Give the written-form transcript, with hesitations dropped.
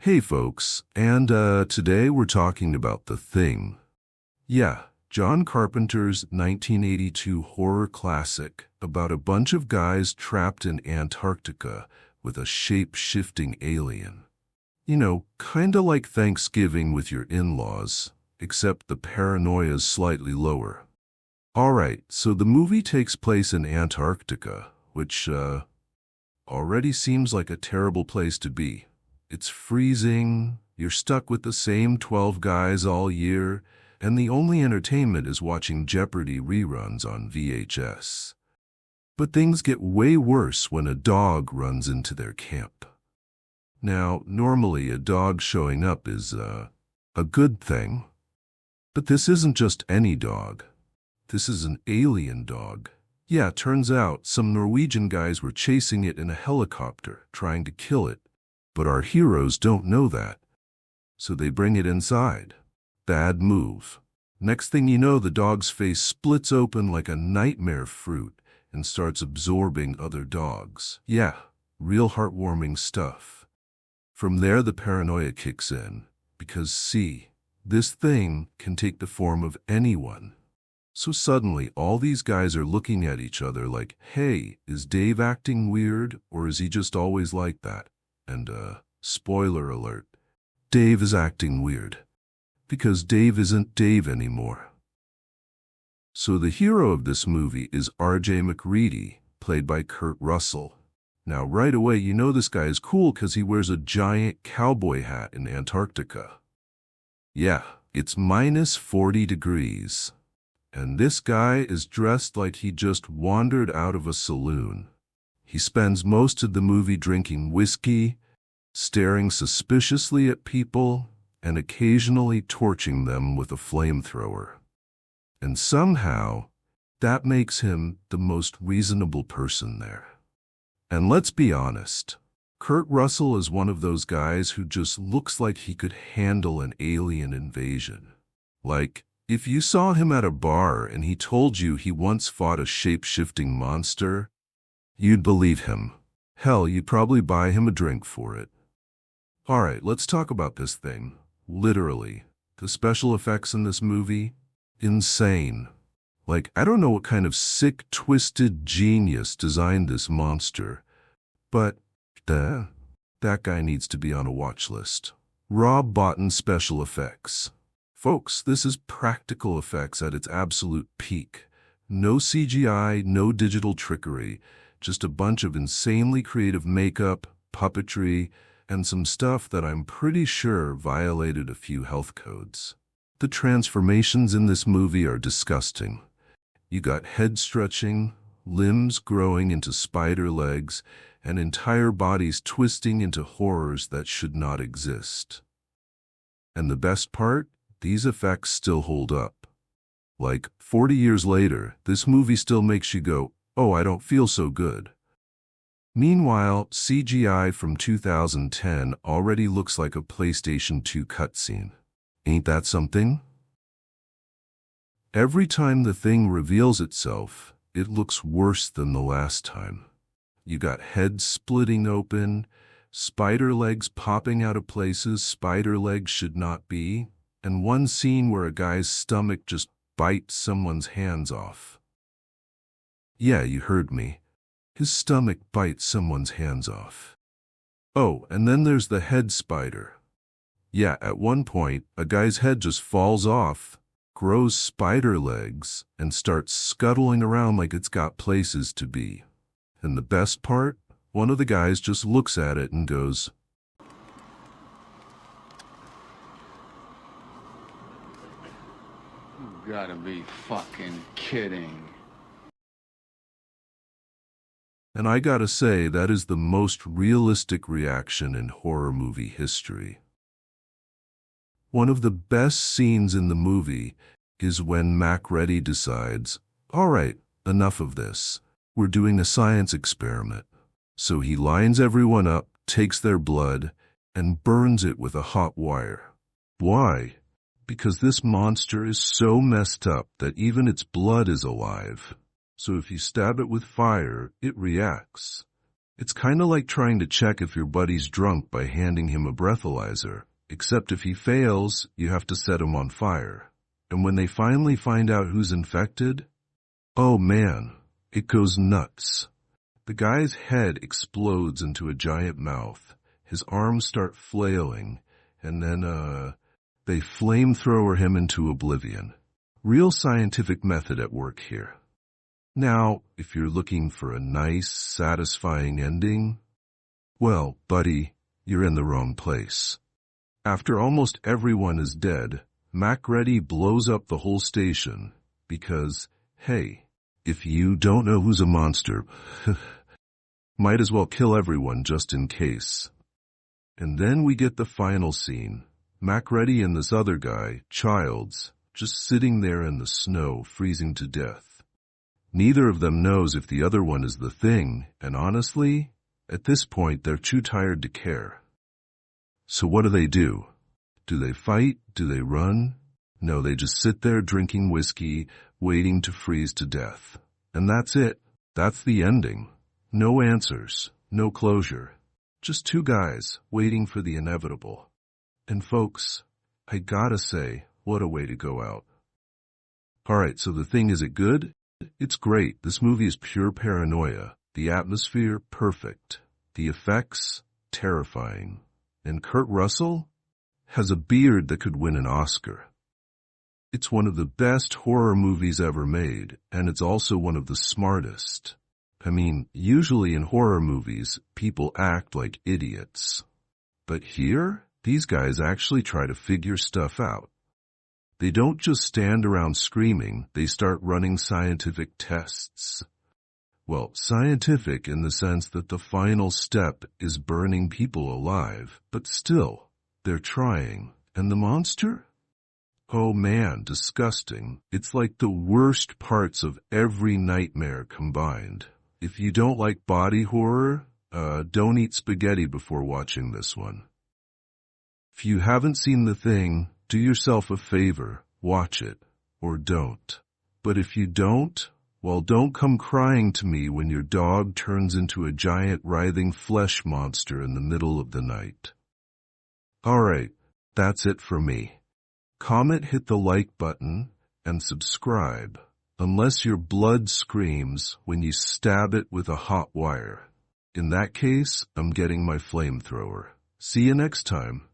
Hey folks, and today we're talking about The Thing. Yeah, John Carpenter's 1982 horror classic about a bunch of guys trapped in Antarctica with a shape-shifting alien. You know, kinda like Thanksgiving with your in-laws, except the paranoia's slightly lower. Alright, so the movie takes place in Antarctica, which, already seems like a terrible place to be. It's freezing, you're stuck with the same 12 guys all year, and the only entertainment is watching Jeopardy reruns on VHS. But things get way worse when a dog runs into their camp. Now, normally a dog showing up is, a good thing. But this isn't just any dog. This is an alien dog. Yeah, turns out some Norwegian guys were chasing it in a helicopter, trying to kill it. But our heroes don't know that. So they bring it inside. Bad move. Next thing you know, the dog's face splits open like a nightmare fruit and starts absorbing other dogs. Yeah, real heartwarming stuff. From there, the paranoia kicks in. Because see, this thing can take the form of anyone. So suddenly, all these guys are looking at each other like, hey, is Dave acting weird, or is he just always like that? And, spoiler alert, Dave is acting weird. Because Dave isn't Dave anymore. So the hero of this movie is R.J. McReady, played by Kurt Russell. Now right away you know this guy is cool because he wears a giant cowboy hat in Antarctica. Yeah, it's minus 40 degrees. And this guy is dressed like he just wandered out of a saloon. He spends most of the movie drinking whiskey, staring suspiciously at people, and occasionally torching them with a flamethrower. And somehow, that makes him the most reasonable person there. And let's be honest, Kurt Russell is one of those guys who just looks like he could handle an alien invasion. Like, if you saw him at a bar and he told you he once fought a shape-shifting monster, you'd believe him. Hell, you'd probably buy him a drink for it. Alright, let's talk about this thing. Literally. The special effects in this movie? Insane. Like, I don't know what kind of sick, twisted genius designed this monster, but, that guy needs to be on a watch list. Rob Bottin special effects. Folks, this is practical effects at its absolute peak. No CGI, no digital trickery, just a bunch of insanely creative makeup, puppetry, and some stuff that I'm pretty sure violated a few health codes. The transformations in this movie are disgusting. You got head stretching, limbs growing into spider legs, and entire bodies twisting into horrors that should not exist. And the best part? These effects still hold up. Like, 40 years later, this movie still makes you go, oh, I don't feel so good. Meanwhile, CGI from 2010 already looks like a PlayStation 2 cutscene. Ain't that something? Every time the thing reveals itself, it looks worse than the last time. You got heads splitting open, spider legs popping out of places spider legs should not be, and one scene where a guy's stomach just bites someone's hands off. Yeah, you heard me. His stomach bites someone's hands off. Oh, and then there's the head spider. Yeah, at one point, a guy's head just falls off, grows spider legs, and starts scuttling around like it's got places to be. And the best part? One of the guys just looks at it and goes, You gotta be fucking kidding. and I gotta say, that is the most realistic reaction in horror movie history. One of the best scenes in the movie is when MacReady decides, all right, enough of this. We're doing a science experiment. So he lines everyone up, takes their blood, and burns it with a hot wire. Why? Because this monster is so messed up that even its blood is alive. So if you stab it with fire, it reacts. It's kinda like trying to check if your buddy's drunk by handing him a breathalyzer, except if he fails, you have to set him on fire. And when they finally find out who's infected, oh man, it goes nuts. The guy's head explodes into a giant mouth, his arms start flailing, and then, they flamethrower him into oblivion. Real scientific method at work here. Now, if you're looking for a nice, satisfying ending, well, buddy, you're in the wrong place. After almost everyone is dead, Macready blows up the whole station because, hey, if you don't know who's a monster, might as well kill everyone just in case. And then we get the final scene. Macready and this other guy, Childs, just sitting there in the snow, freezing to death. Neither of them knows if the other one is the thing, and honestly, at this point they're too tired to care. So what do? Do they fight? Do they run? No, they just sit there drinking whiskey, waiting to freeze to death. And that's it. That's the ending. No answers, no closure. Just two guys waiting for the inevitable. And folks, I gotta say, what a way to go out. Alright, so the thing, is it good? It's great. This movie is pure paranoia. The atmosphere, perfect. The effects, terrifying. And Kurt Russell has a beard that could win an Oscar. It's one of the best horror movies ever made, and it's also one of the smartest. I mean, usually in horror movies, people act like idiots. But here, these guys actually try to figure stuff out. They don't just stand around screaming, they start running scientific tests. Well, scientific in the sense that the final step is burning people alive, but still, they're trying. And the monster? Oh man, disgusting. It's like the worst parts of every nightmare combined. If you don't like body horror, don't eat spaghetti before watching this one. If you haven't seen The Thing, do yourself a favor, watch it, or don't. But if you don't, well, don't come crying to me when your dog turns into a giant writhing flesh monster in the middle of the night. Alright, that's it for me. Comment, hit the like button, and subscribe, unless your blood screams when you stab it with a hot wire. In that case, I'm getting my flamethrower. See you next time.